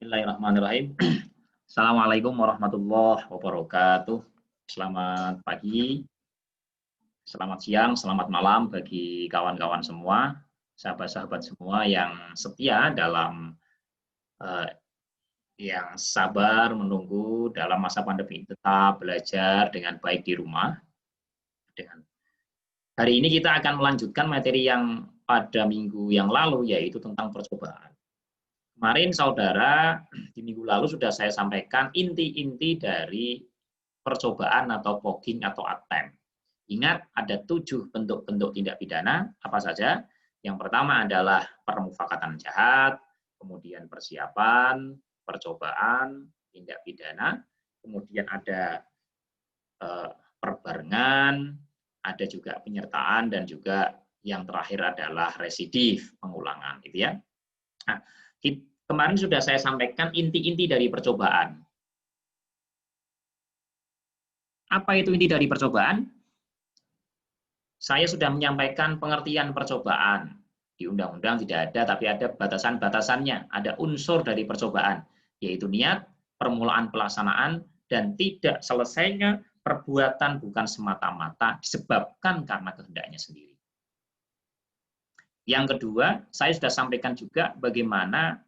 Bismillahirrahmanirrahim. Assalamualaikum warahmatullahi wabarakatuh. Selamat pagi, selamat siang, selamat malam bagi kawan-kawan semua, sahabat-sahabat semua yang setia dalam eh, yang sabar menunggu dalam masa pandemi tetap belajar dengan baik di rumah. Dengan hari ini kita akan melanjutkan materi yang pada minggu yang lalu, yaitu tentang percobaan. Kemarin saudara di minggu lalu sudah saya sampaikan inti-inti dari percobaan atau fogging atau attempt. Ingat ada 7 bentuk-bentuk tindak pidana, apa saja? Yang pertama adalah permufakatan jahat, kemudian persiapan, percobaan, tindak pidana, kemudian ada perbarengan, ada juga penyertaan, dan juga yang terakhir adalah residif, pengulangan, gitu ya. Nah, kemarin sudah saya sampaikan inti-inti dari percobaan. Apa itu inti dari percobaan? Saya sudah menyampaikan pengertian percobaan. Di undang-undang tidak ada, tapi ada batasan-batasannya. Ada unsur dari percobaan, yaitu niat, permulaan pelaksanaan, dan tidak selesainya perbuatan bukan semata-mata disebabkan karena kehendaknya sendiri. Yang kedua, saya sudah sampaikan juga bagaimana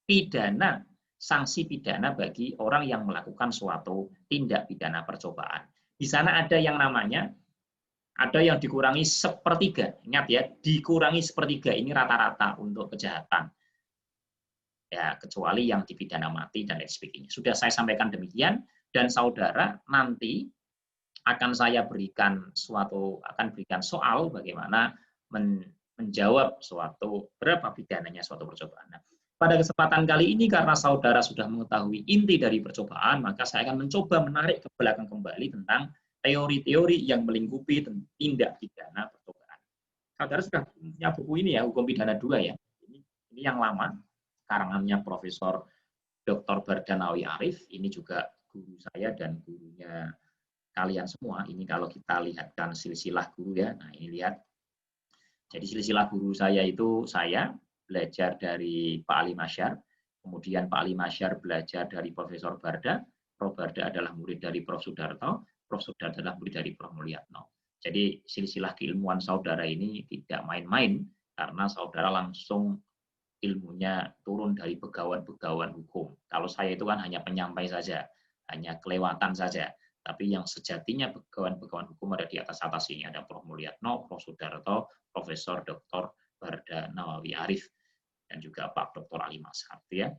pidana, sanksi pidana bagi orang yang melakukan suatu tindak pidana percobaan. Di sana ada yang namanya, ada yang dikurangi sepertiga. Ingat ya, dikurangi sepertiga ini rata-rata untuk kejahatan. Ya, kecuali yang dipidana mati dan lain sebagainya. Sudah saya sampaikan demikian, dan saudara nanti akan saya berikan soal bagaimana menjawab suatu berapa pidananya suatu percobaan. Nah, pada kesempatan kali ini karena saudara sudah mengetahui inti dari percobaan, maka saya akan mencoba menarik ke belakang kembali tentang teori-teori yang melingkupi tindak pidana percobaan. Saudara sudah punya buku ini ya, Hukum Pidana 2 ya. Ini yang lama, karangannya Profesor Dr. Bardanawi Arif. Ini juga guru saya dan gurunya kalian semua. Ini kalau kita lihatkan silsilah guru ya. Nah, ini lihat. Jadi silsilah guru saya itu saya belajar dari Pak Ali Masyar, kemudian Pak Ali Masyar belajar dari Profesor Barda, Prof. Barda adalah murid dari Prof. Sudarto, Prof. Sudarto adalah murid dari Prof. Mulyatno. Jadi silsilah keilmuan saudara ini tidak main-main, karena saudara langsung ilmunya turun dari begawan-begawan hukum. Kalau saya itu kan hanya penyampai saja, hanya kelewatan saja. Tapi yang sejatinya begawan-begawan hukum ada di atas-atas ini. Ada Prof. Mulyatno, Prof. Sudarto, Profesor Dr. Barda Nawawi Arif, dan juga Pak Dr. Ali Mazhar. Ya.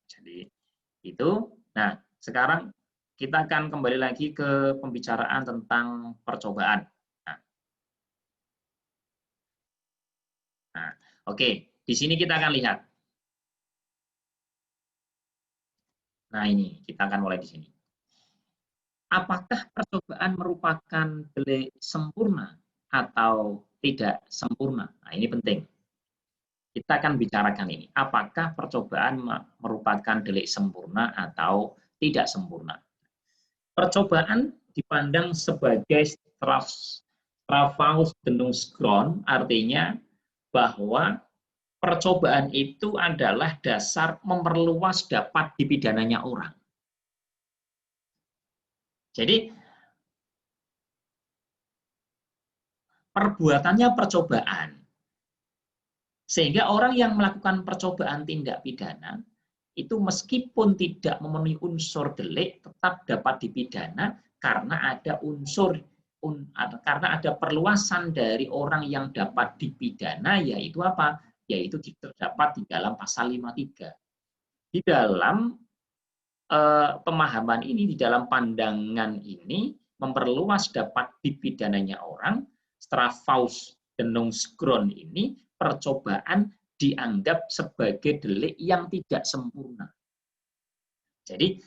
Jadi itu. Nah, sekarang kita akan kembali lagi ke pembicaraan tentang percobaan. Nah, oke. Di sini kita akan lihat. Nah, ini kita akan mulai di sini. Apakah percobaan merupakan delik sempurna atau tidak sempurna? Nah, ini penting. Kita akan bicarakan ini. Apakah percobaan merupakan delik sempurna atau tidak sempurna? Percobaan dipandang sebagai straffausbildungsgrund, artinya bahwa percobaan itu adalah dasar memperluas dapat dipidananya orang. Jadi perbuatannya percobaan. Sehingga orang yang melakukan percobaan tindak pidana itu meskipun tidak memenuhi unsur delik tetap dapat dipidana karena ada karena ada perluasan dari orang yang dapat dipidana, yaitu apa? Yaitu terdapat di dalam pasal 53. Di dalam pemahaman ini, di dalam pandangan ini, memperluas dapat dipidananya orang, straffausbildungsgrund ini, percobaan dianggap sebagai delik yang tidak sempurna. Jadi,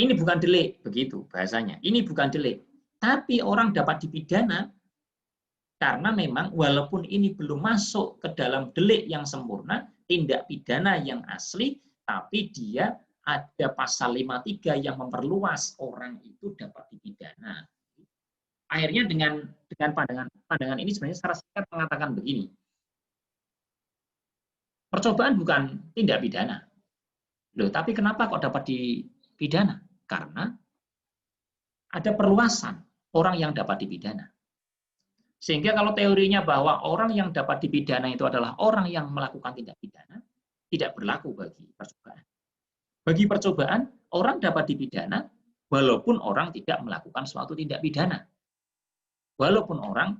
ini bukan delik, begitu bahasanya. Ini bukan delik. Tapi orang dapat dipidana karena memang walaupun ini belum masuk ke dalam delik yang sempurna, tindak pidana yang asli, tapi dia ada pasal 53 yang memperluas orang itu dapat dipidana. Akhirnya dengan pandangan ini sebenarnya secara singkat mengatakan begini. Percobaan bukan tindak pidana. Loh, tapi kenapa kok dapat dipidana? Karena ada perluasan orang yang dapat dipidana. Sehingga kalau teorinya bahwa orang yang dapat dipidana itu adalah orang yang melakukan tindak pidana, tidak berlaku bagi percobaan. Bagi percobaan, orang dapat dipidana walaupun orang tidak melakukan suatu tindak pidana. Walaupun orang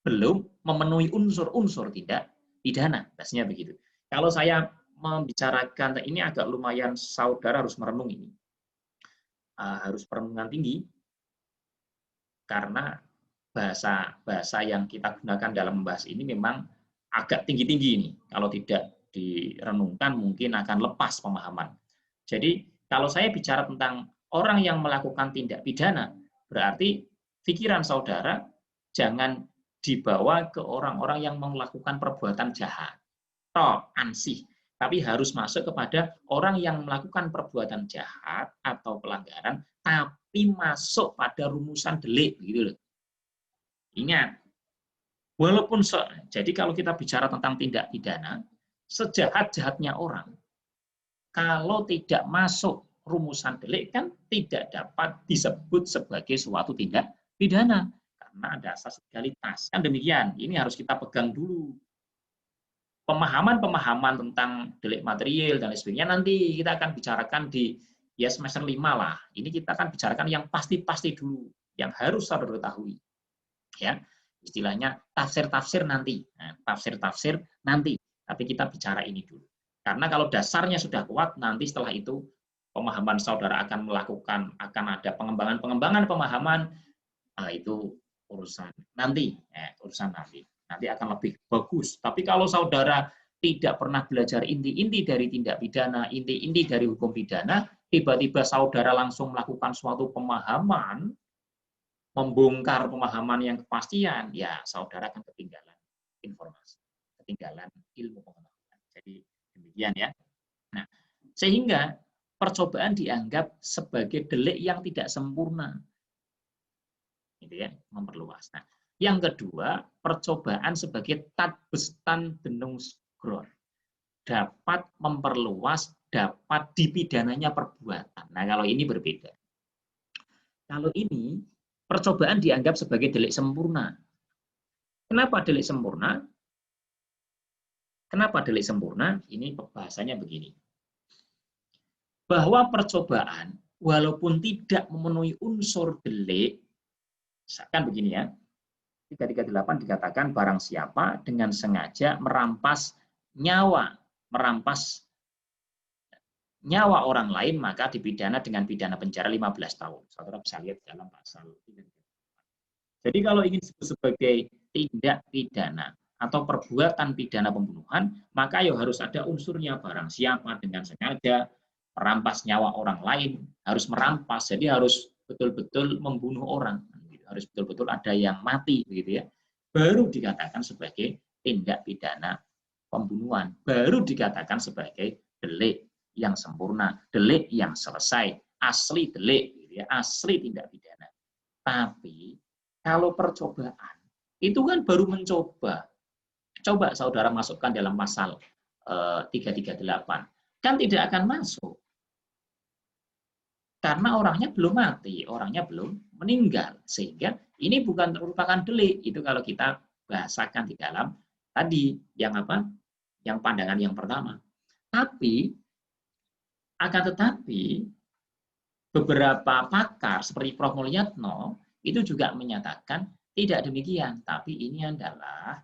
belum memenuhi unsur-unsur tindak pidana. Biasanya begitu. Kalau saya membicarakan, ini agak lumayan saudara harus merenung ini. Harus perenungan tinggi, karena bahasa yang kita gunakan dalam membahas ini memang agak tinggi-tinggi ini. Kalau tidak direnungkan mungkin akan lepas pemahaman. Jadi kalau saya bicara tentang orang yang melakukan tindak pidana, berarti pikiran saudara jangan dibawa ke orang-orang yang melakukan perbuatan jahat. Ansih, tapi harus masuk kepada orang yang melakukan perbuatan jahat atau pelanggaran, tapi masuk pada rumusan delik, begitu loh. Ingat, walaupun jadi kalau kita bicara tentang tindak pidana, sejahat-jahatnya orang, kalau tidak masuk rumusan delik kan tidak dapat disebut sebagai suatu tindak pidana karena ada asas legalitas. Kan demikian. Ini harus kita pegang dulu. Pemahaman-pemahaman tentang delik material dan lain sebagainya nanti kita akan bicarakan di semester 5 lah. Ini kita akan bicarakan yang pasti-pasti dulu, yang harus saudara ketahui. Ya, istilahnya tafsir-tafsir nanti. Nah, tafsir-tafsir nanti. Tapi kita bicara ini dulu. Karena kalau dasarnya sudah kuat, nanti setelah itu pemahaman saudara akan ada pengembangan pemahaman, itu urusan nanti. Nanti akan lebih bagus. Tapi kalau saudara tidak pernah belajar inti-inti dari tindak pidana, inti-inti dari hukum pidana, tiba-tiba saudara langsung melakukan suatu pemahaman, membongkar pemahaman yang kepastian, ya saudara akan ketinggalan informasi, ketinggalan ilmu pengetahuan. Jadi demikian ya. Nah, sehingga percobaan dianggap sebagai delik yang tidak sempurna. Gitu ya, memperluas. Nah, yang kedua, percobaan sebagai tatbestan denungsgron. Dapat memperluas, dapat dipidananya perbuatan. Nah, kalau ini berbeda. Kalau ini, percobaan dianggap sebagai delik sempurna. Kenapa delik sempurna? Kenapa delik sempurna? Ini bahasanya begini. Bahwa percobaan, walaupun tidak memenuhi unsur delik, misalkan begini ya, 338 dikatakan barang siapa dengan sengaja merampas nyawa orang lain maka dipidana dengan pidana penjara 15 tahun. Saudara bisa lihat dalam pasal 338. Jadi kalau ingin disebut sebagai tindak pidana atau perbuatan pidana pembunuhan, maka ya harus ada unsurnya. Barang siapa dengan sengaja merampas nyawa orang lain, harus merampas, jadi harus betul-betul membunuh orang. Harus betul-betul ada yang mati, begitu ya. Baru dikatakan sebagai tindak pidana pembunuhan. Baru dikatakan sebagai delik yang sempurna, delik yang selesai, asli delik, gitu ya, asli tindak pidana. Tapi kalau percobaan itu kan baru mencoba. Coba saudara masukkan dalam pasal 338, kan tidak akan masuk. Karena orangnya belum mati, orangnya belum meninggal. Sehingga ini bukan merupakan delik. Itu kalau kita bahasakan di dalam tadi, yang apa? Yang pandangan yang pertama. Tapi, akan tetapi, beberapa pakar seperti Prof. Mulyatno, itu juga menyatakan tidak demikian. Tapi ini adalah,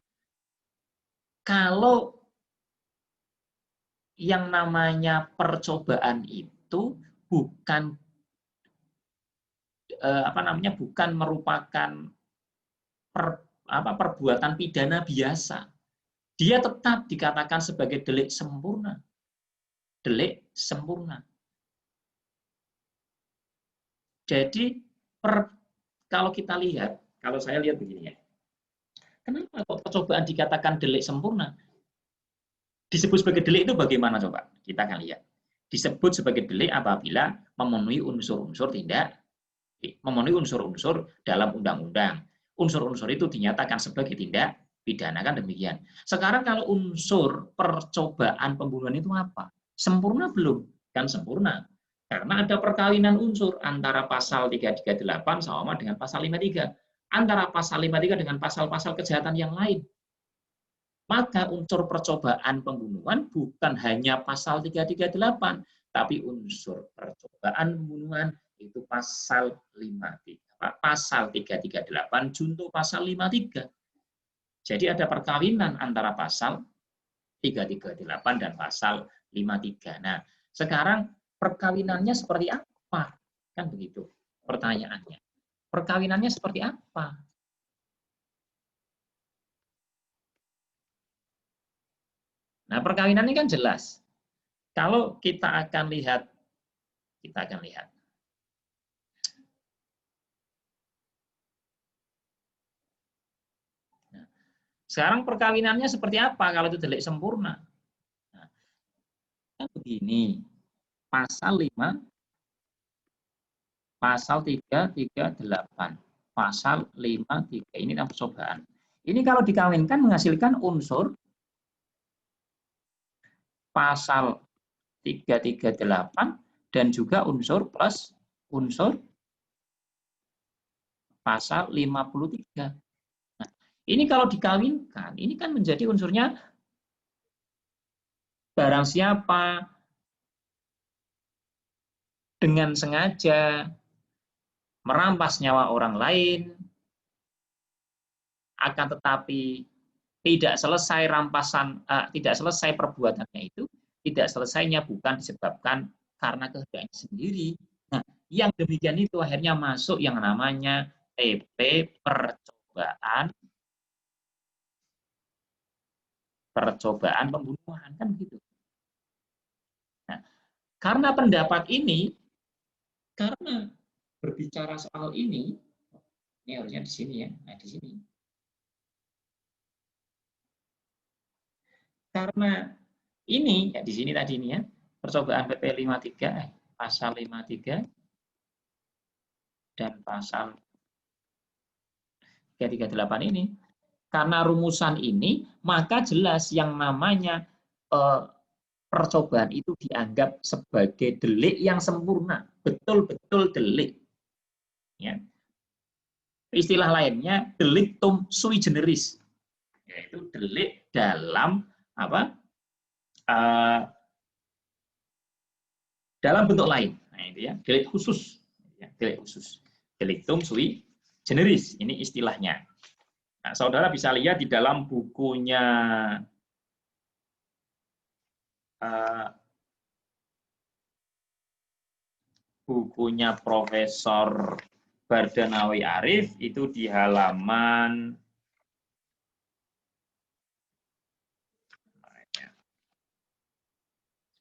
kalau yang namanya percobaan itu bukan bukan merupakan perbuatan pidana biasa. Dia tetap dikatakan sebagai delik sempurna. Delik sempurna. Jadi kalau kita lihat, kalau saya lihat begini ya. Kenapa kok percobaan dikatakan delik sempurna? Disebut sebagai delik itu bagaimana coba? Kita akan lihat. Disebut sebagai delik apabila memenuhi unsur-unsur dalam undang-undang. Unsur-unsur itu dinyatakan sebagai tindak pidana, kan demikian. Sekarang kalau unsur percobaan pembunuhan itu apa? Sempurna belum? Kan sempurna. Karena ada perkawinan unsur antara pasal 338 sama dengan pasal 53. Antara pasal 53 dengan pasal-pasal kejahatan yang lain. Maka unsur percobaan pembunuhan bukan hanya pasal 338, tapi unsur percobaan pembunuhan itu pasal 53. Pasal 338 junto pasal 53. Jadi ada perkawinan antara pasal 338 dan pasal 53. Nah, sekarang perkawinannya seperti apa? Kan begitu pertanyaannya. Perkawinannya seperti apa? Nah, perkawinan ini kan jelas. Kalau kita akan lihat. Nah, sekarang perkawinannya seperti apa kalau itu delik sempurna? Nah, begini. Pasal 5, pasal 338, pasal 53 ini tentang percobaan. Ini kalau dikawinkan menghasilkan unsur pasal 338 dan juga unsur plus unsur pasal 53. Nah, ini kalau dikawinkan, ini kan menjadi unsurnya barang siapa dengan sengaja merampas nyawa orang lain, akan tetapi tidak selesai rampasan, tidak selesai perbuatannya itu, tidak selesainya bukan disebabkan karena kehendaknya sendiri. Nah, yang demikian itu akhirnya masuk yang namanya TP percobaan pembunuhan, kan begitu. Nah, karena pendapat ini, karena berbicara soal ini harusnya di sini ya, nah di sini. Karena ini ya di sini tadi ini ya, percobaan PP 53 pasal 53 dan pasal 338 ini, karena rumusan ini maka jelas yang namanya percobaan itu dianggap sebagai delik yang sempurna, betul-betul delik. Ya. Istilah lainnya delictum sui generis, yaitu delik dalam apa? Dalam bentuk lain. Nah, itu ya, delik khusus. Ya, delik khusus. Delictum sui generis, ini istilahnya. Nah, saudara bisa lihat di dalam bukunya Profesor Bardanawi Arif itu di halaman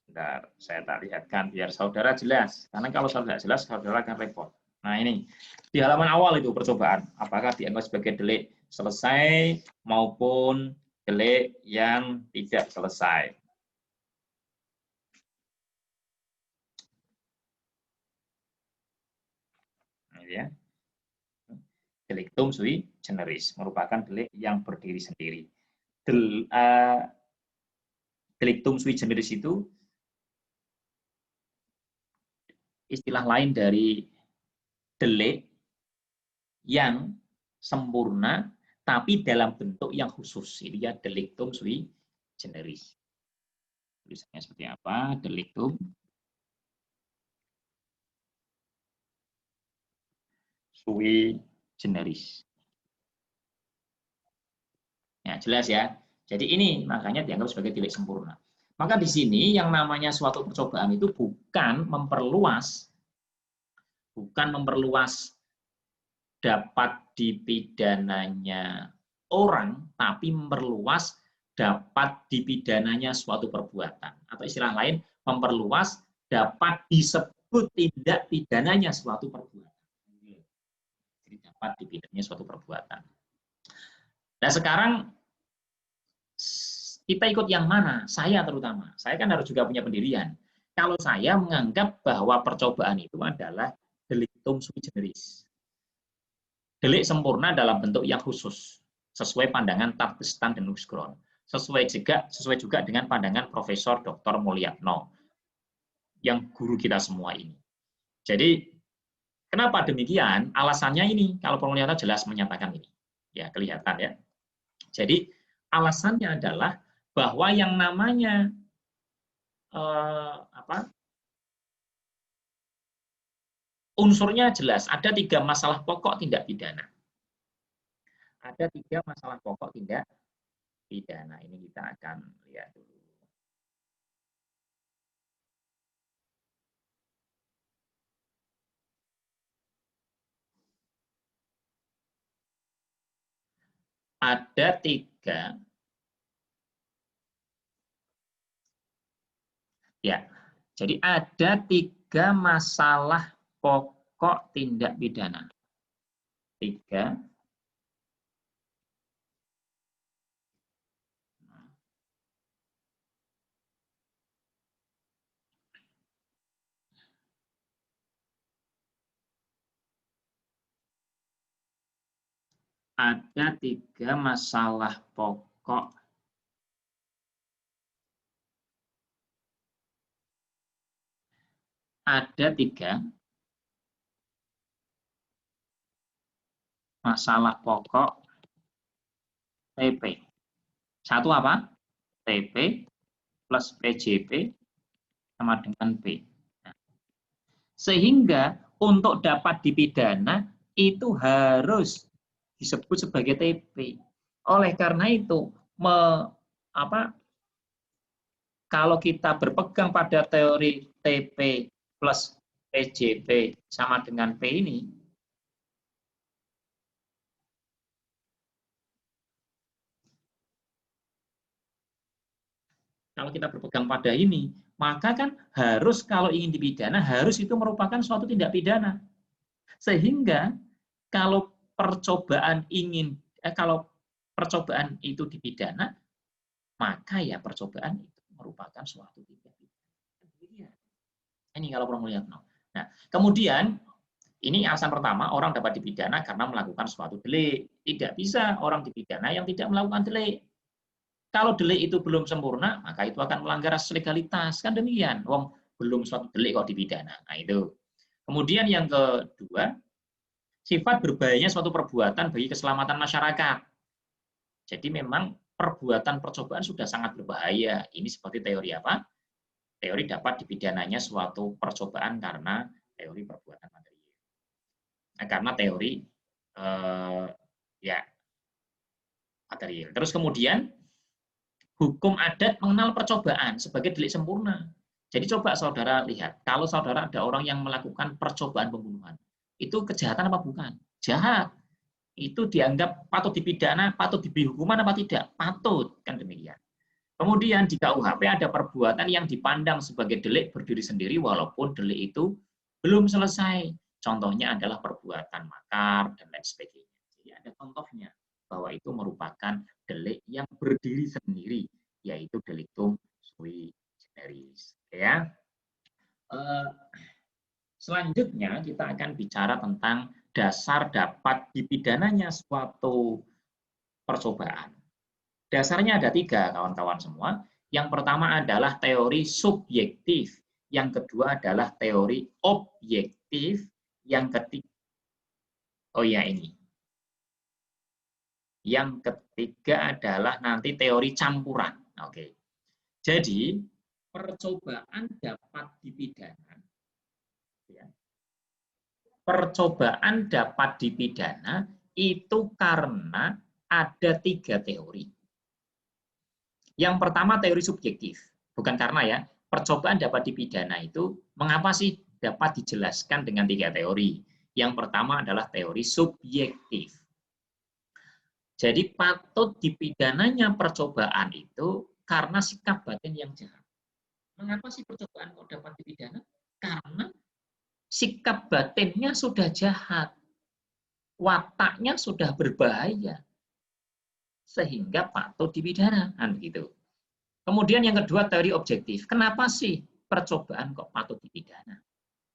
sebentar, saya tak lihatkan biar saudara jelas. Karena kalau saudara jelas, saudara akan repot. Nah, ini di halaman awal itu percobaan, apakah dianggap sebagai delik selesai maupun delik yang tidak selesai. Ya. Delictum sui generis merupakan delik yang berdiri sendiri. Delictum sui generis itu istilah lain dari delik yang sempurna tapi dalam bentuk yang khusus. Ini ya delictum sui generis. Tulisannya seperti apa? Delictum sui generis. Ya, jelas ya. Jadi ini makanya dianggap sebagai delik sempurna. Maka di sini yang namanya suatu percobaan itu bukan memperluas dapat dipidananya orang, tapi memperluas dapat dipidananya suatu perbuatan. Atau istilah lain, memperluas dapat disebut tindak pidananya suatu perbuatan. Jadi dapat dipidananya suatu perbuatan. Nah sekarang kita ikut yang mana? Saya terutama. Saya kan harus juga punya pendirian. Kalau saya menganggap bahwa percobaan itu adalah delictum sui generis. Delik sempurna dalam bentuk yang khusus, sesuai pandangan Tartestan dan Nussgron. Sesuai juga dengan pandangan Profesor Dr. Mulyatno. yang guru kita semua ini. Jadi kenapa demikian? Alasannya ini, kalau penglihatan jelas menyatakan ini. Ya, kelihatan ya. Jadi alasannya adalah bahwa yang namanya unsurnya jelas. Ada 3 masalah pokok tindak pidana. Ada 3 masalah pokok tindak pidana. Ini kita akan lihat dulu. Ada 3. Ya, jadi ada 3 masalah pokok tindak pidana. 3. Ada 3 masalah pokok TP. Satu apa? TP plus PJP sama dengan P. Sehingga untuk dapat dipidana itu harus disebut sebagai TP. Oleh karena itu, kalau kita berpegang pada teori TP plus PJP sama dengan P ini, kalau kita berpegang pada ini, maka kan harus kalau ingin dipidana, harus itu merupakan suatu tindak pidana. Sehingga kalau percobaan itu dipidana, maka ya percobaan itu merupakan suatu tindak pidana. Ini kalau perlu melihat. Nah, kemudian ini alasan pertama, orang dapat dipidana karena melakukan suatu delik. Tidak bisa orang dipidana yang tidak melakukan delik. Kalau delik itu belum sempurna, maka itu akan melanggar asas legalitas. Kan demikian. Wong belum suatu delik kok dipidana. Nah, itu. Kemudian yang kedua, sifat berbahayanya suatu perbuatan bagi keselamatan masyarakat. Jadi memang perbuatan percobaan sudah sangat berbahaya. Ini seperti teori apa? Teori dapat dipidananya suatu percobaan karena teori perbuatan material. Nah, karena teori material. Terus kemudian hukum adat mengenal percobaan sebagai delik sempurna. Jadi coba saudara lihat, kalau saudara ada orang yang melakukan percobaan pembunuhan, itu kejahatan apa bukan? Jahat. Itu dianggap patut dipidana, patut diberi hukuman apa tidak? Patut, kan demikian. Kemudian di KUHP ada perbuatan yang dipandang sebagai delik berdiri sendiri walaupun delik itu belum selesai. Contohnya adalah perbuatan makar dan lain sebagainya. Jadi ada contohnya bahwa itu merupakan delik yang berdiri sendiri, yaitu delictum sui generis. Ya. Selanjutnya kita akan bicara tentang dasar dapat dipidananya suatu percobaan. Dasarnya ada 3, kawan-kawan semua. Yang pertama adalah teori subjektif, yang kedua adalah teori objektif, yang ketiga, ini. Yang ketiga adalah nanti teori campuran. Oke. Jadi, percobaan dapat dipidana. Percobaan dapat dipidana itu karena ada 3 teori. Yang pertama teori subjektif. Bukan karena ya, percobaan dapat dipidana itu mengapa sih dapat dijelaskan dengan 3 teori. Yang pertama adalah teori subjektif. Jadi patut dipidananya percobaan itu karena sikap batin yang jahat. Mengapa sih percobaan kok dapat dipidana? Karena sikap batinnya sudah jahat. Wataknya sudah berbahaya. Sehingga patut dipidana. Gitu. Kemudian yang kedua teori objektif. Kenapa sih percobaan kok patut dipidana?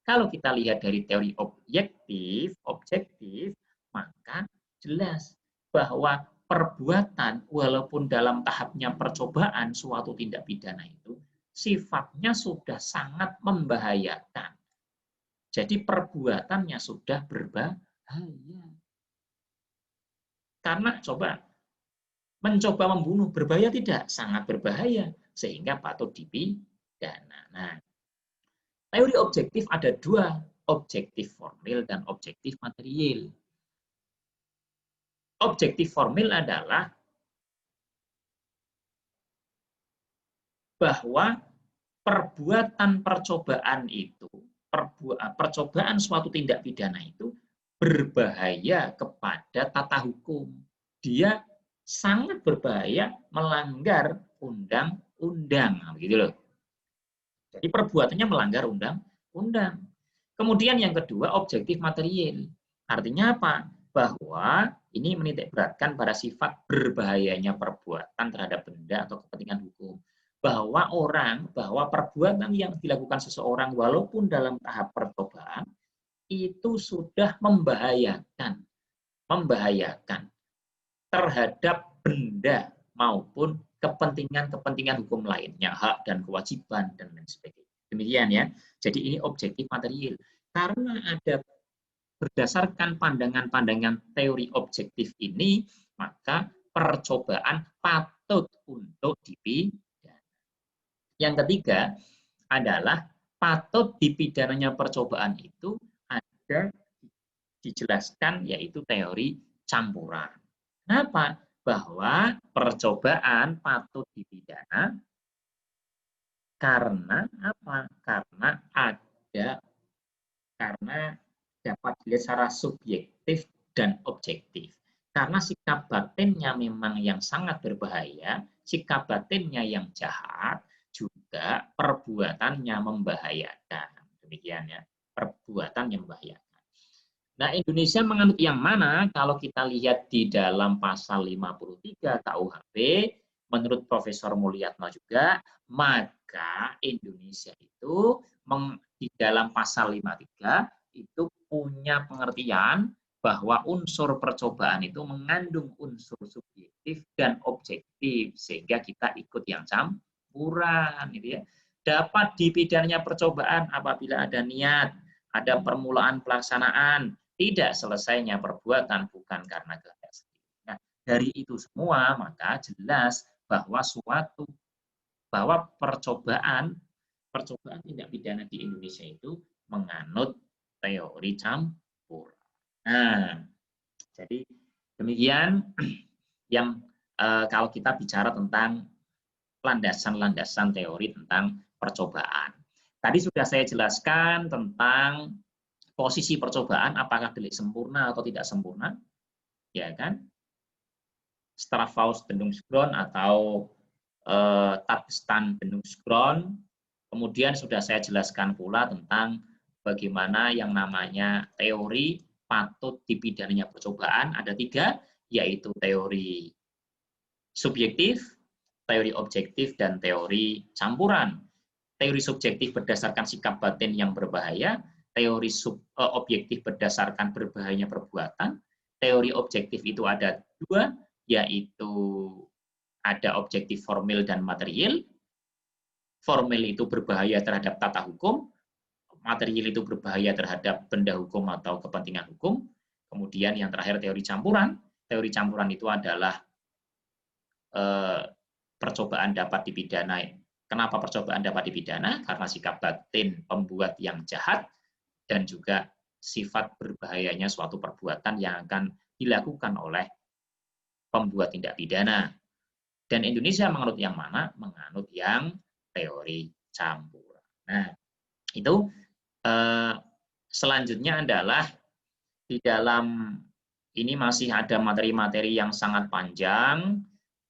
Kalau kita lihat dari teori objektif, maka jelas bahwa perbuatan walaupun dalam tahapnya percobaan suatu tindak pidana itu sifatnya sudah sangat membahayakan. Jadi perbuatannya sudah berbahaya. Karena coba mencoba membunuh berbahaya tidak? Sangat berbahaya, sehingga patut dipidana. Nah, teori objektif ada dua, objektif formil dan objektif material. Objektif formil adalah bahwa perbuatan percobaan itu, percobaan suatu tindak pidana itu berbahaya kepada tata hukum. Dia sangat berbahaya, melanggar undang-undang, begitu loh. Jadi perbuatannya melanggar undang-undang. Kemudian yang kedua, objektif material. Artinya apa? Bahwa ini menitik beratkan pada sifat berbahayanya perbuatan terhadap benda atau kepentingan hukum. Bahwa perbuatan yang dilakukan seseorang walaupun dalam tahap percobaan itu sudah membahayakan terhadap benda maupun kepentingan-kepentingan hukum lainnya, hak dan kewajiban dan lain sebagainya. Demikian ya. Jadi ini objektif material. Karena ada berdasarkan pandangan-pandangan teori objektif ini, maka percobaan patut untuk dipidana. Yang ketiga adalah patut dipidananya percobaan itu ada dijelaskan yaitu teori campuran. Kenapa? Bahwa percobaan patut dipidana karena apa? Karena dapat dilihat secara subjektif dan objektif. Karena sikap batinnya memang yang sangat berbahaya, sikap batinnya yang jahat, juga perbuatannya membahayakan. Demikian ya, perbuatan yang membahayakan. Nah, Indonesia menganut yang mana? Kalau kita lihat di dalam pasal 53 KUHP, menurut Profesor Mulyatno juga, maka Indonesia itu di dalam pasal 53 itu punya pengertian bahwa unsur percobaan itu mengandung unsur subjektif dan objektif, sehingga kita ikut yang campuran, gitu ya. Dapat dipidananya percobaan apabila ada niat, ada permulaan pelaksanaan, tidak selesainya perbuatan bukan karena kehendak sendiri. Nah, dari itu semua maka jelas bahwa percobaan tindak pidana di Indonesia itu menganut teori campur. Nah, jadi demikian yang kalau kita bicara tentang landasan-landasan teori tentang percobaan. Tadi sudah saya jelaskan tentang posisi percobaan, apakah delik sempurna atau tidak sempurna, ya kan? Straffausbildungsgrund atau Tatbestandsbildungsgrund. Kemudian sudah saya jelaskan pula tentang bagaimana yang namanya teori patut dipidananya percobaan. Ada 3, yaitu teori subjektif, teori objektif, dan teori campuran. Teori subjektif berdasarkan sikap batin yang berbahaya, teori objektif berdasarkan berbahayanya perbuatan. Teori objektif itu ada 2, yaitu ada objektif formil dan material. Formil itu berbahaya terhadap tata hukum, material itu berbahaya terhadap benda hukum atau kepentingan hukum. Kemudian yang terakhir teori campuran. Teori campuran itu adalah percobaan dapat dipidana. Kenapa percobaan dapat dipidana? Karena sikap batin pembuat yang jahat dan juga sifat berbahayanya suatu perbuatan yang akan dilakukan oleh pembuat tindak pidana. Dan Indonesia menganut yang mana? Menganut yang teori campuran. Nah, itu selanjutnya adalah di dalam ini masih ada materi-materi yang sangat panjang,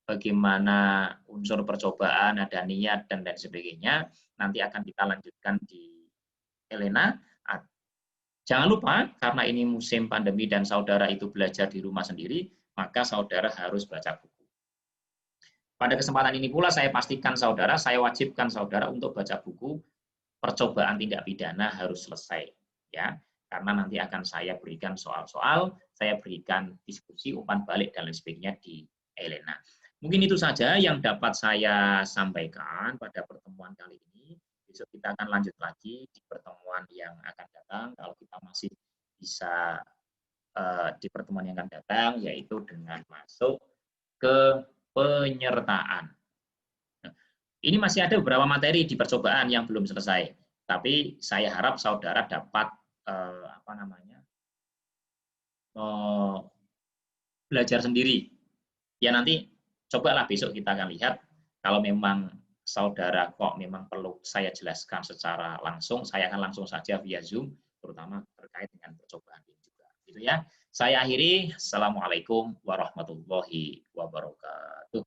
bagaimana unsur percobaan, ada niat, dan lain sebagainya. Nanti akan kita lanjutkan di Elena. Jangan lupa, karena ini musim pandemi dan saudara itu belajar di rumah sendiri, maka saudara harus baca buku. Pada kesempatan ini pula saya pastikan saudara, saya wajibkan saudara untuk baca buku Percobaan Tindak Pidana Harus Selesai. Ya, karena nanti akan saya berikan soal-soal, saya berikan diskusi, umpan balik, dan lain sebagainya di Elena. Mungkin itu saja yang dapat saya sampaikan pada pertemuan kali ini. Besok kita akan lanjut lagi di pertemuan yang akan datang. Kalau kita masih bisa di pertemuan yang akan datang, yaitu dengan masuk ke penyertaan. Nah, ini masih ada beberapa materi di percobaan yang belum selesai, tapi saya harap saudara dapat belajar sendiri. Ya nanti cobalah besok kita akan lihat kalau memang saudara kok memang perlu saya jelaskan secara langsung, saya akan langsung saja via Zoom, terutama terkait dengan percobaan ini juga. Gitu ya. Saya akhiri. Assalamualaikum warahmatullahi wabarakatuh.